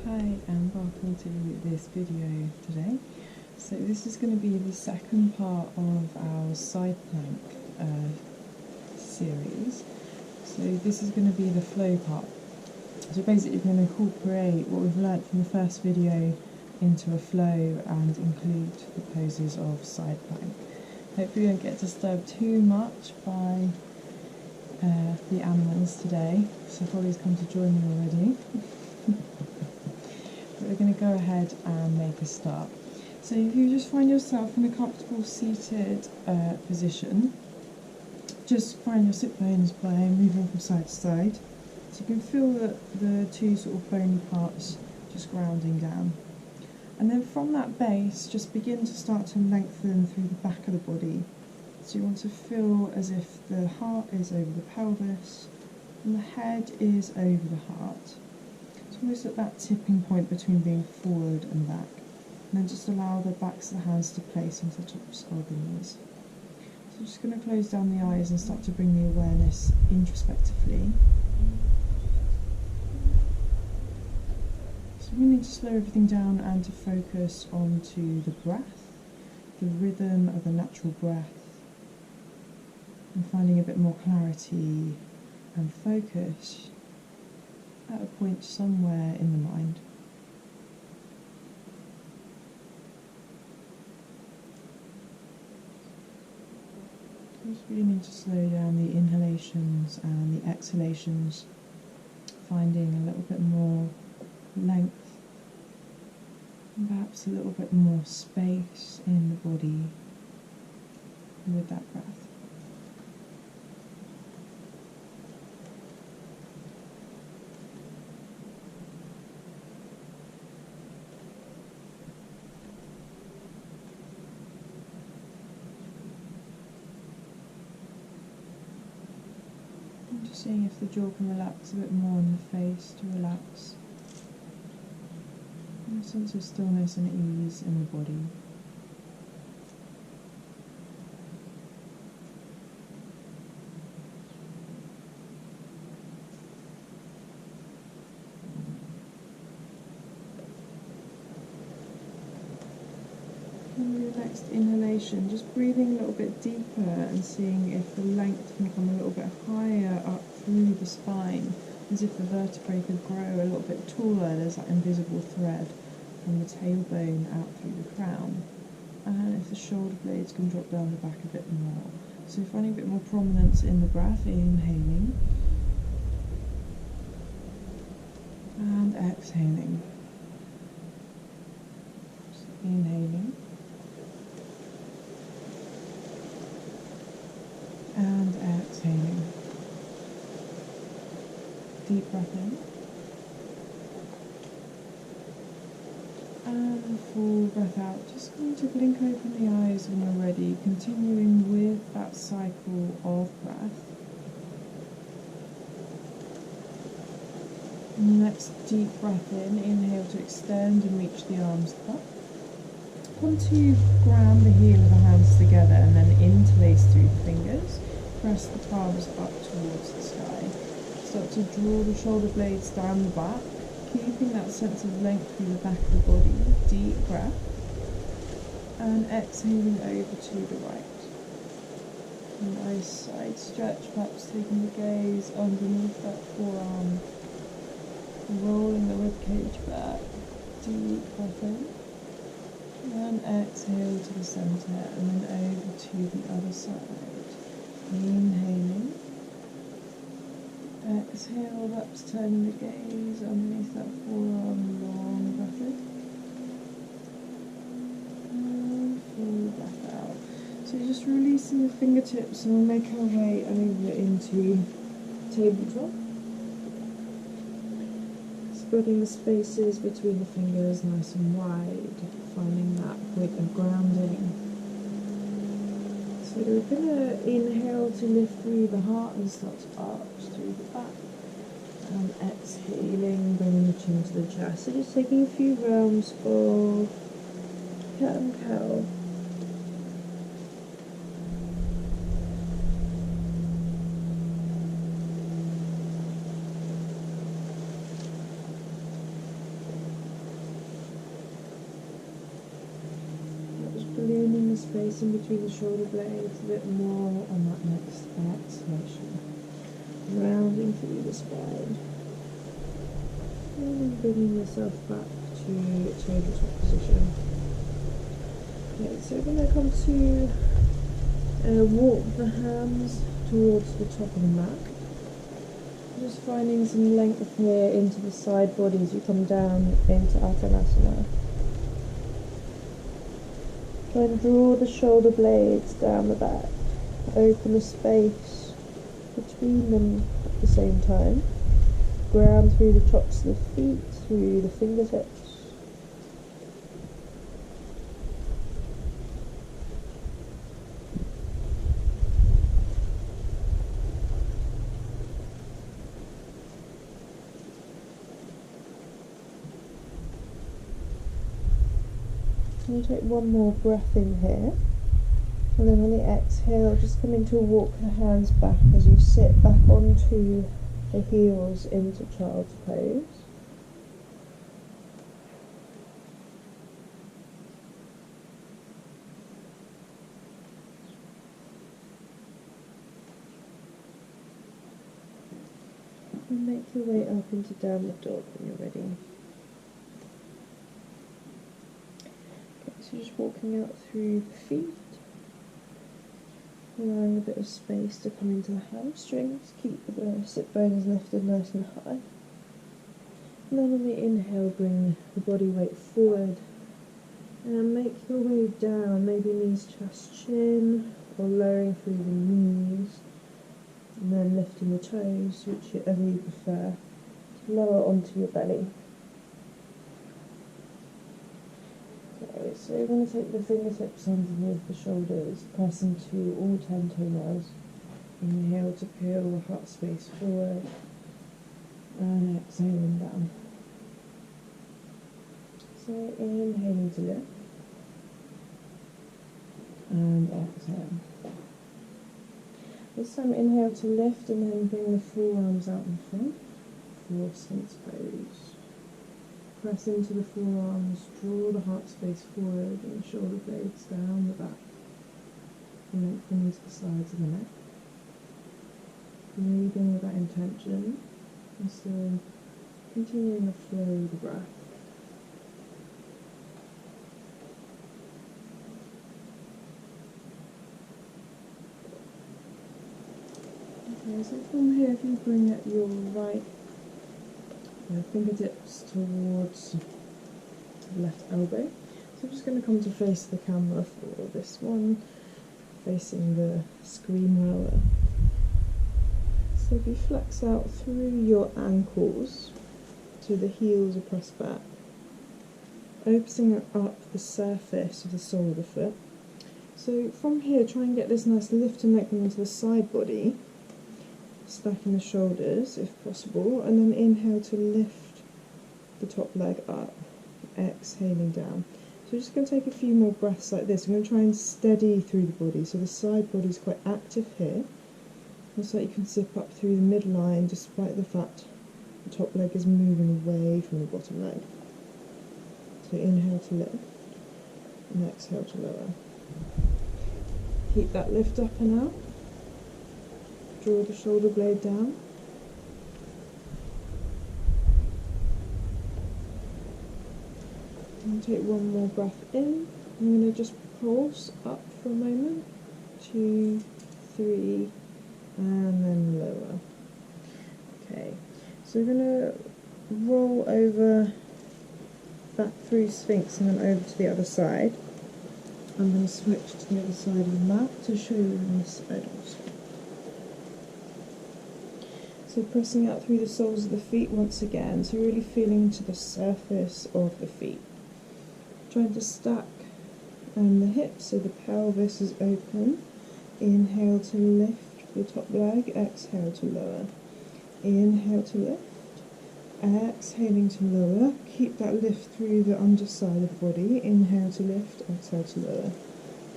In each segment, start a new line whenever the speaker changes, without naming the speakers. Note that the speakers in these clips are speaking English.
Hi and welcome to this video today. So this is going to be the second part of our side plank series. So this is going to be the flow part. So basically we're going to incorporate what we've learnt from the first video into a flow and include the poses of side plank. Hopefully we don't get disturbed too much by the animals today. So Holly's come to join me already. But we're going to go ahead and make a start. So if you just find yourself in a comfortable seated position, just find your sit bones by moving from side to side. So you can feel the two sort of bony parts just grounding down. And then from that base, just begin to start to lengthen through the back of the body. So you want to feel as if the heart is over the pelvis and the head is over the heart. It's almost at that tipping point between being forward and back. And then just allow the backs of the hands to place on the tops of the knees. So I'm just going to close down the eyes and start to bring the awareness introspectively. So we need to slow everything down and to focus onto the breath, the rhythm of the natural breath, and finding a bit more clarity and focus at a point somewhere in the mind. Just really need to slow down the inhalations and the exhalations, finding a little bit more length and perhaps a little bit more space in the body with that breath. Just seeing if the jaw can relax a bit more on the face to relax. And a sense of stillness and ease in the body. And your next inhalation, just breathing a little bit deeper and seeing if the length can come a little bit higher up through the spine, as if the vertebrae could grow a little bit taller. There's that invisible thread from the tailbone out through the crown. And if the shoulder blades can drop down the back a bit more. So finding a bit more prominence in the breath, inhaling and exhaling. So inhaling and exhaling. Deep breath in and full breath out. Just going to blink open the eyes when you're ready, continuing with that cycle of breath. And next, deep breath in, inhale to extend and reach the arms up. Want to ground the heel of the hands together and then interlace through the fingers. Press the palms up towards the sky. Start to draw the shoulder blades down the back, keeping that sense of length through the back of the body. Deep breath. And exhaling over to the right. Nice side stretch, perhaps taking the gaze underneath that forearm. Rolling the ribcage back. Deep breath in. And exhale to the centre and then over to the other side. Inhaling. Exhale, that's turning the gaze underneath that forearm, long breath in. And full breath out. So just releasing the fingertips and we'll make our way over into tabletop. Spreading the spaces between the fingers nice and wide, finding that point of grounding. So we're going to inhale to lift through the heart and start to arch through the back. And exhaling, bringing the chin to the chest. So just taking a few rounds of cat and cow. space in between the shoulder blades, a bit more on that next exhalation. Rounding through the spine. And then bringing yourself back to tabletop position. Okay, so we're going to come to walk the hands towards the top of the mat. Just finding some length here into the side body as you come down into Uttanasana. Try and draw the shoulder blades down the back. Open a space between them at the same time. Ground through the tops of the feet, through the fingertips. And take one more breath in here, and then on the exhale just coming to walk the hands back as you sit back onto the heels into child's pose. And make your way up into downward dog when you're ready. So just walking out through the feet, allowing a bit of space to come into the hamstrings, keep the sit bones lifted nice and high. And then on the inhale, bring the body weight forward and make your way down, maybe knees, chest, chin, or lowering through the knees, and then lifting the toes, whichever you prefer, to lower onto your belly. Okay, so you're going to take the fingertips underneath the shoulders, press into all 10 toenails. Inhale to peel the heart space forward, and exhaling down. So inhaling to lift, and exhale. This time inhale to lift, and then bring the forearms out in front for Sphinx pose. Press into the forearms, draw the heart space forward and the shoulder blades down the back. Lengthen into the sides of the neck. Breathing with that intention, and still continuing the flow of the breath. Okay, so from here, if you bring your right fingertips towards the left elbow. So I'm just going to come to face the camera for this one, facing the screen roller. So if you flex out through your ankles to the heels are pressed back, opening up the surface of the sole of the foot. So from here, try and get this nice lift and lengthen into the side body, stacking the shoulders if possible, and then inhale to lift the top leg up, exhaling down. So we're just going to take a few more breaths like this. I'm going to try and steady through the body, so the side body is quite active here. Looks like you can zip up through the midline despite the fact the top leg is moving away from the bottom leg. So inhale to lift, and exhale to lower. Keep that lift up and out. Draw the shoulder blade down. And take one more breath in. I'm going to just pulse up for a moment. 2, 3, and then lower. Okay, so we're going to roll over back through Sphinx and then over to the other side. I'm going to switch to the other side of the mat to show you on this side also. So pressing out through the soles of the feet once again, so really feeling into the surface of the feet. Trying to stack the hips so the pelvis is open. Inhale to lift the top leg, exhale to lower. Inhale to lift, exhaling to lower. Keep that lift through the underside of the body. Inhale to lift, exhale to lower.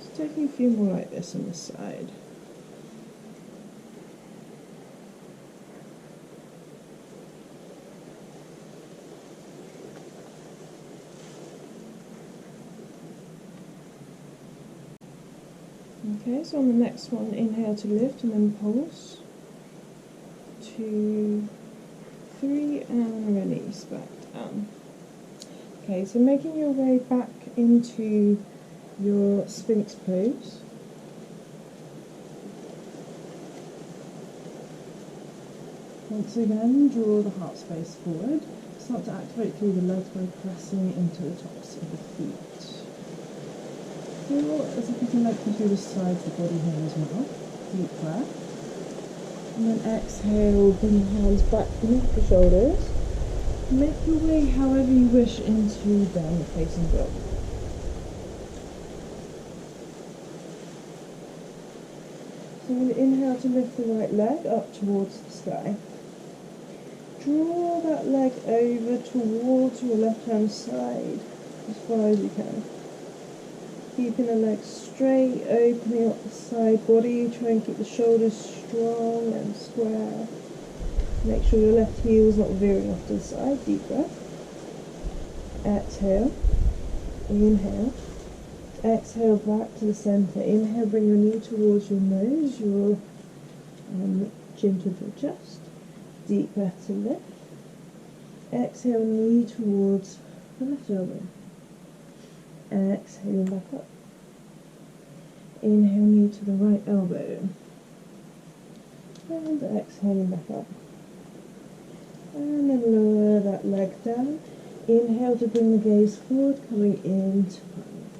So taking a few more like this on this side. Okay, so on the next one, inhale to lift and then pulse. 2, 3, and release back down. Okay, so making your way back into your Sphinx pose. Once again, draw the heart space forward. Start to activate through the legs by pressing into the tops of the feet. Feel as if you can lengthen through the sides of the body here as well. Deep breath. And then exhale, bring your hands back beneath the shoulders. Make your way however you wish into downward facing dog. So I'm going to inhale to lift the right leg up towards the sky. Draw that leg over towards your left hand side as far as you can. Keeping the legs straight, opening up the side body, try and keep the shoulders strong and square. Make sure your left heel is not veering off to the side. Deep breath. Exhale. Inhale. Exhale back to the centre. Inhale, bring your knee towards your nose, your chin to your chest. Deep breath to lift. Exhale, knee towards the left elbow. Exhaling back up. Inhale, knee to the right elbow. And exhaling back up. And then lower that leg down. Inhale to bring the gaze forward, coming into plank.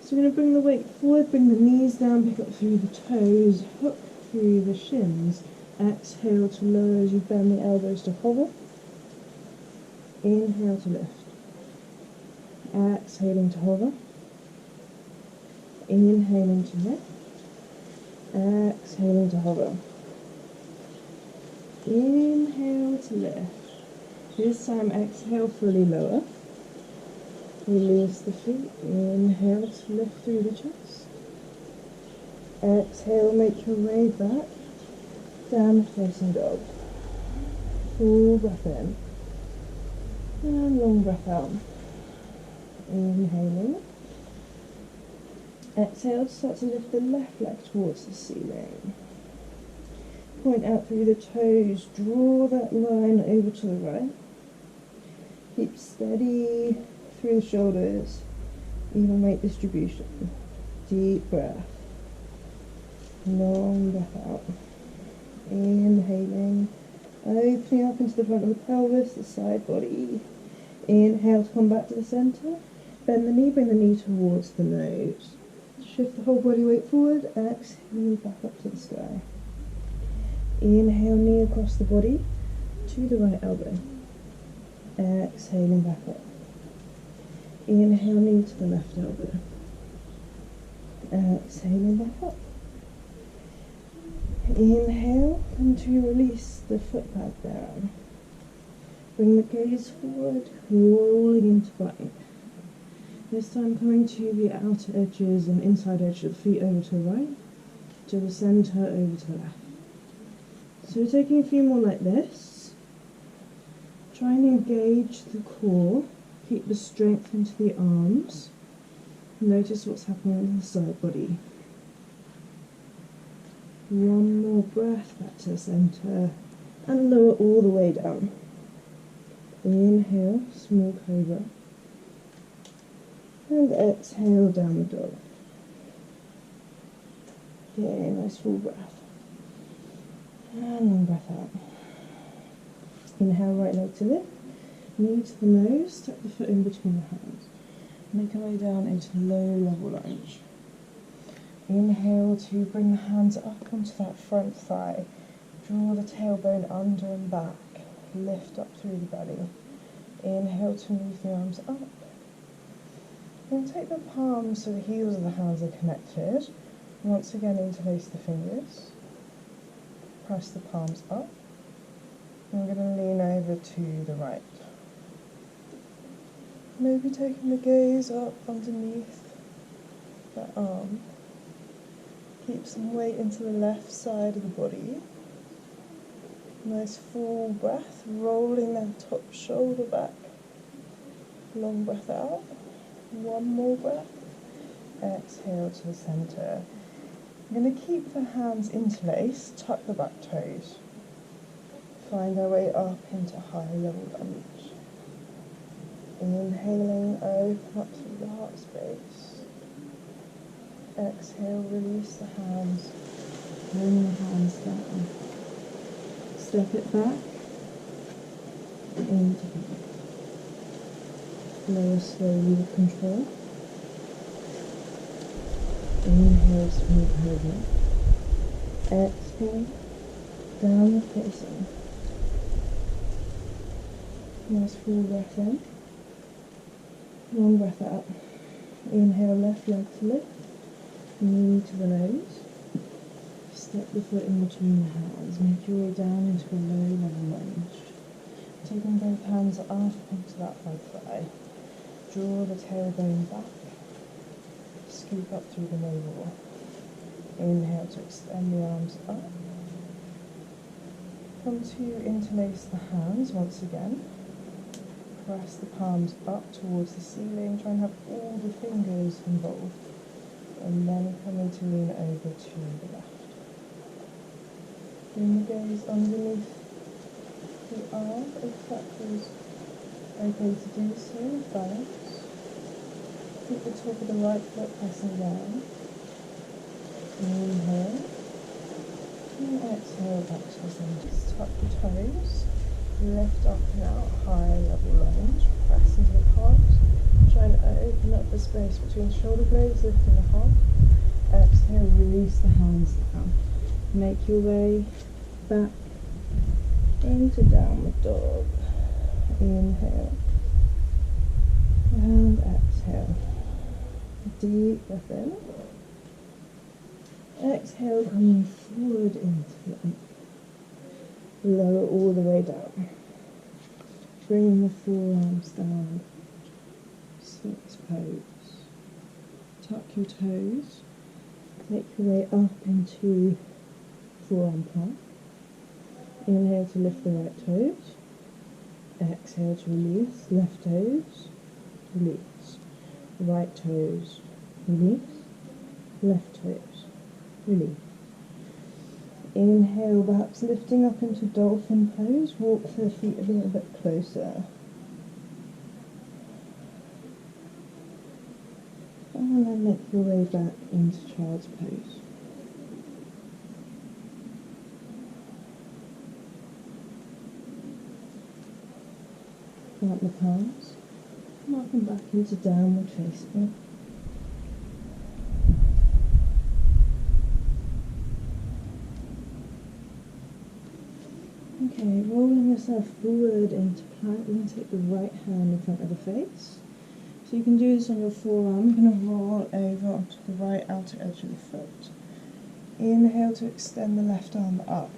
So we're going to bring the weight forward, bring the knees down, pick up through the toes, hook through the shins. Exhale to lower as you bend the elbows to hover. Inhale to lift. Exhaling to hover. Inhaling to lift. Exhaling to hover. Inhale to lift. This time exhale, fully lower. Release the feet. Inhale to lift through the chest. Exhale, make your way back. Downward facing dog. Full breath in. And long breath out. Inhaling. Exhale, start to lift the left leg towards the ceiling. Point out through the toes, draw that line over to the right. Keep steady through the shoulders, even weight distribution. Deep breath. Long breath out. Inhaling, opening up into the front of the pelvis, the side body. Inhale to come back to the centre. Bend the knee, bring the knee towards the nose. Shift the whole body weight forward. Exhale back up to the sky. Inhale, knee across the body to the right elbow. Exhaling back up. Inhale, knee to the left elbow. Exhaling back up. Inhale, and to release the foot back down. Bring the gaze forward, rolling into plank. This time coming to the outer edges and inside edge of the feet over to the right, to the centre, over to the left. So we're taking a few more like this. Try and engage the core, keep the strength into the arms. Notice what's happening in the side body. One more breath back to the centre and lower all the way down. Inhale, small cobra. And exhale, downward dog. Okay, nice full breath. And long breath out. Inhale, right leg to lift. Knee to the nose, tuck the foot in between the hands. Make your way down into low level lunge. Inhale to bring the hands up onto that front thigh. Draw the tailbone under and back. Lift up through the belly. Inhale to move the arms up. And take the palms so the heels of the hands are connected. Once again, interlace the fingers. Press the palms up. I'm going to lean over to the right. Maybe taking the gaze up underneath that arm. Keep some weight into the left side of the body. Nice full breath, rolling that top shoulder back. Long breath out. One more breath. Exhale to the centre. I'm going to keep the hands interlaced, tuck the back toes. Find our way up into high level lunge. Inhaling, open up through the heart space. Exhale, release the hands. Bring the hands down. Step it back. Into the lower slowly with control. Inhale, smooth over. Exhale, downward facing. Nice full breath in. Long breath out. Inhale, left leg to lift. Knee to the nose. Step the foot in between the hands. Make your way down into a low level lunge. Taking both hands up into that right thigh. Draw the tailbone back. Scoop up through the navel. Inhale to extend the arms up. Come to interlace the hands once again. Press the palms up towards the ceiling. Try and have all the fingers involved. And then coming to lean over to the left. Bring the gaze underneath the arm if that feels okay to do so with balance. Keep the top of the right foot pressing down. Inhale. And exhale back to the centre. Just tuck the toes. Lift up and out, high level lunge. Press into the palms. Try and open up the space between shoulder blades, lifting the heart. Exhale, release the hands down. Make your way back into downward dog. Inhale. And exhale. Deep breath in. Exhale, coming forward into plank. Lower all the way down. Bring the forearms down. Sphinx pose. Tuck your toes. Make your way up into forearm plank. Inhale to lift the right toes. Exhale to release. Left toes. Release. Right toes. Release. Left toes. Release. Inhale, perhaps lifting up into dolphin pose. Walk the feet a little bit closer. And then make your way back into child's pose. Plant the palms. Mark them back into downward facing. Okay, rolling yourself forward into plank. You're going to take the right hand in front of the face. So you can do this on your forearm. You're going to roll over onto the right outer edge of the foot. Inhale to extend the left arm up.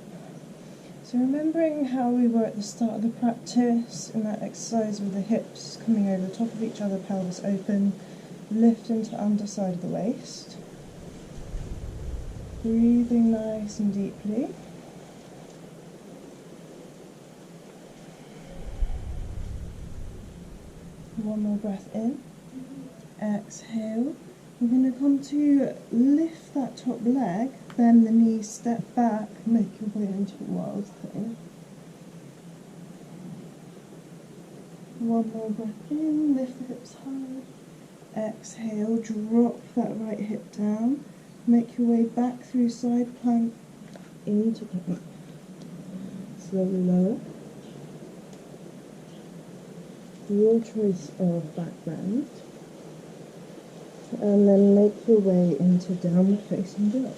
So remembering how we were at the start of the practice in that exercise with the hips coming over the top of each other, pelvis open, lift into the underside of the waist. Breathing nice and deeply. One more breath in. Exhale. We're going to come to lift that top leg, bend the knees, step back, make your way into a wild thing. One more breath in, lift the hips high. Exhale, drop that right hip down. Make your way back through side plank into plank. Slowly lower. Your choice of back bend. And then make your way into downward facing dog.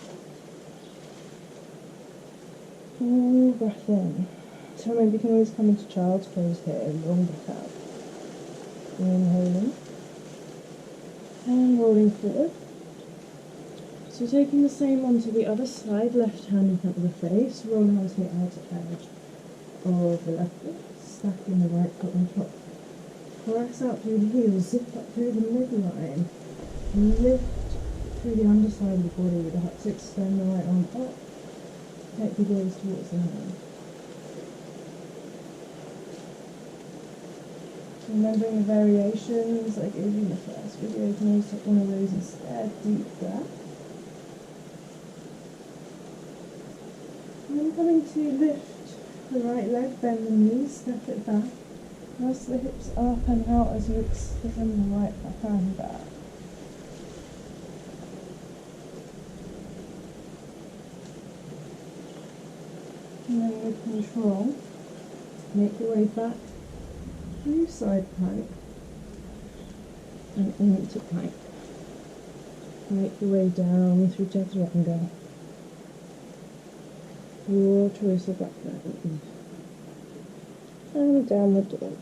Full breath in. So maybe you can always come into child's pose here, long breath out. Inhaling. And rolling forward. So taking the same onto the other side, left hand in front of the face, rolling onto the outer edge of the left foot, stacking the right foot on top. Press out through the heels, zip up through the midline. Lift through the underside of the body with the hips, extend the right arm up. Take the gaze towards the hand. Remembering the variations I gave you in the first video, you can use one of those instead. Deep breath. And I'm coming to lift the right leg, bend the knees, step it back. Press the hips up and out as you extend the right hand back. And then with control, make your way back through side plank and into plank. Make your way down through chaturanga. Your choice of back bend. And downward dog.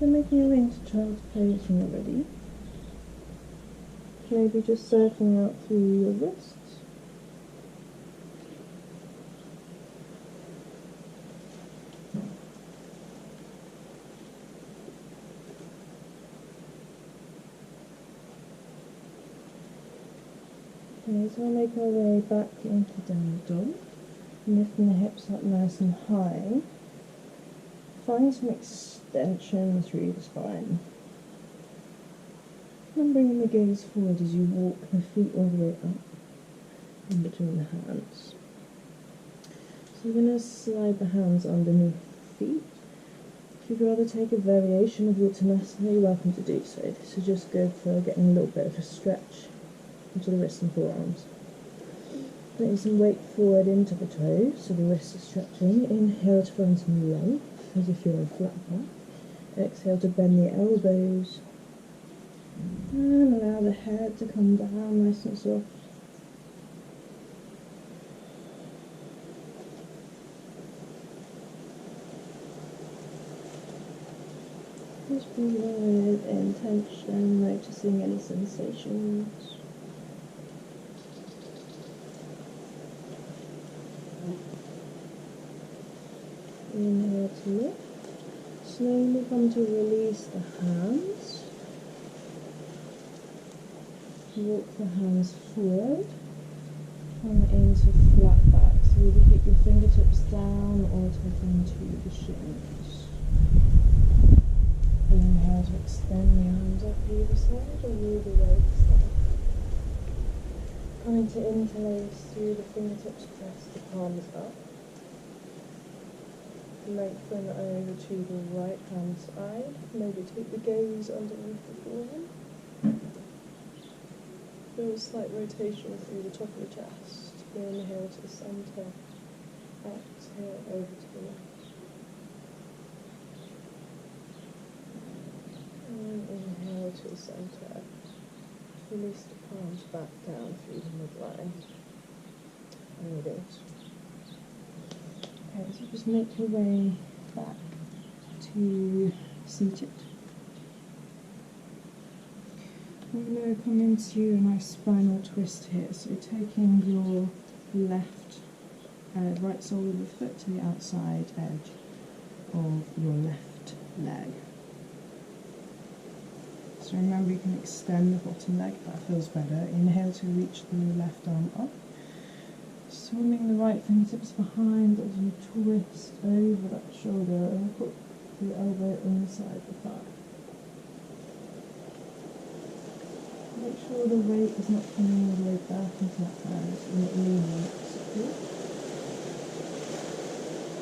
Then making your way into child's pose when you're ready. Maybe just circling out through your wrists. Okay, so we'll make our way back into downward dog, lifting the hips up nice and high. Find some extension through the spine. And bringing the gaze forward as you walk the feet all the way up in between the hands. So you're going to slide the hands underneath the feet. If you'd rather take a variation of Uttanasana, you're welcome to do so. This is just good for getting a little bit of a stretch into the wrists and forearms. Putting some weight forward into the toes, so the wrists are stretching. Inhale to find some length, as if you're a flat back. Exhale to bend the elbows. And allow the head to come down nice and soft. Just breathe with intention, noticing any sensations. Inhale to lift. Slowly come to release the hands. Walk the hands forward. Come into flat back. So either keep your fingertips down or tuck into the shins. Inhale to extend the arms up either side or move the legs down. Coming to interlace through the fingertips, press the palms up. Lengthen over to the right hand side. Maybe take the gaze underneath the forehead. Feel a slight rotation through the top of the chest. Inhale to the centre. Exhale over to the left. And inhale to the centre. Release the palms back down through the midline. And release. Okay, so just make your way back to seated. We're going to come into a nice spinal twist here. So taking your right sole of the foot to the outside edge of your left leg. So remember, you can extend the bottom leg, that feels better. Inhale to reach the left arm up. Swimming the right fingertips behind as you twist over that shoulder and put the elbow inside the thigh. Make sure the weight is not coming all the way back into that hand and not leaning support.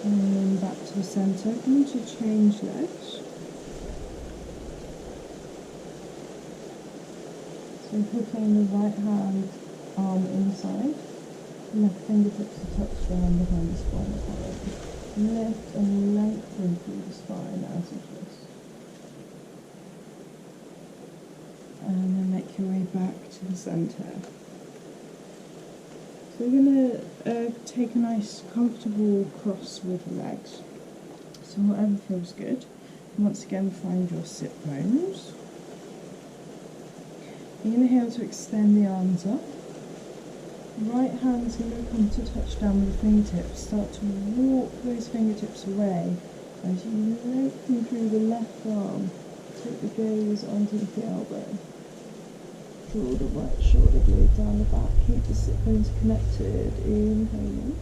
And then back to the centre. Come to change legs. So putting the right hand arm inside. Left fingertips to touch down behind the spinal column. Lift and lengthen through the spine as you twist. And then make your way back to the centre. So we're going to take a nice comfortable cross with the legs. So whatever feels good. And once again, find your sit bones. Inhale to extend the arms up. Right hand's going to come to touch down with the fingertips. Start to walk those fingertips away as you lengthen through the left arm. Take the gaze underneath the elbow. Draw the right shoulder blade down the back, keep the sit bones connected, inhaling.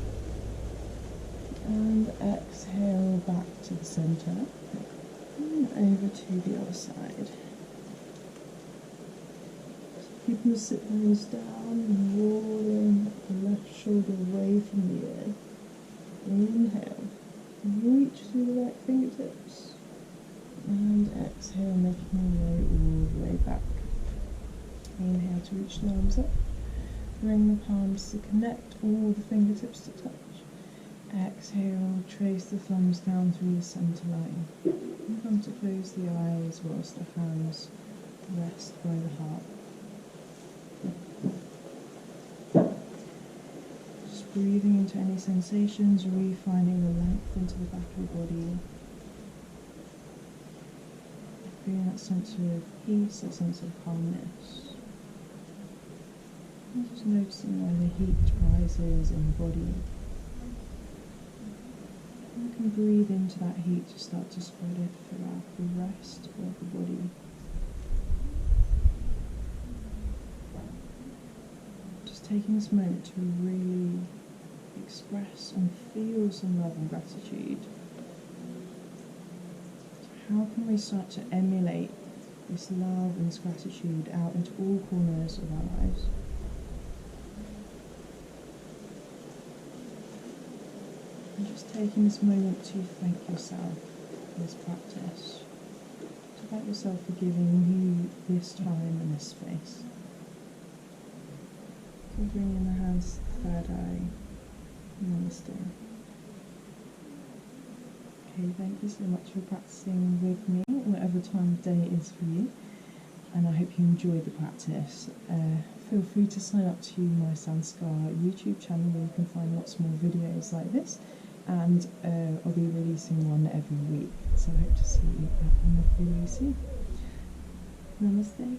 And exhale back to the centre. And over to the other side. Keeping the sit bones down and rolling the left shoulder away from the ear. Inhale. Reach through the right fingertips. And exhale, making your way all the way back. Inhale to reach the arms up. Bring the palms to connect, all the fingertips to touch. Exhale, trace the thumbs down through the centre line. And come to close the eyes whilst the hands rest by the heart. Just breathing into any sensations, refinding the length into the back of the body. Feeling that sense of peace, that sense of calmness. And just noticing when the heat rises in the body. You can breathe into that heat to start to spread it throughout the rest of the body. Just taking this moment to really express and feel some love and gratitude. So how can we start to emulate this love and this gratitude out into all corners of our lives? And just taking this moment to thank yourself for this practice, to thank yourself for giving you this time and this space. So bringing the hands to the third eye, namaste. Okay, thank you so much for practicing with me, whatever time of day it is for you, and I hope you enjoyed the practice. Feel free to sign up to my Sanskar YouTube channel where you can find lots more videos like this. And I'll be releasing one every week, so I hope to see you at one of the soon. Namaste.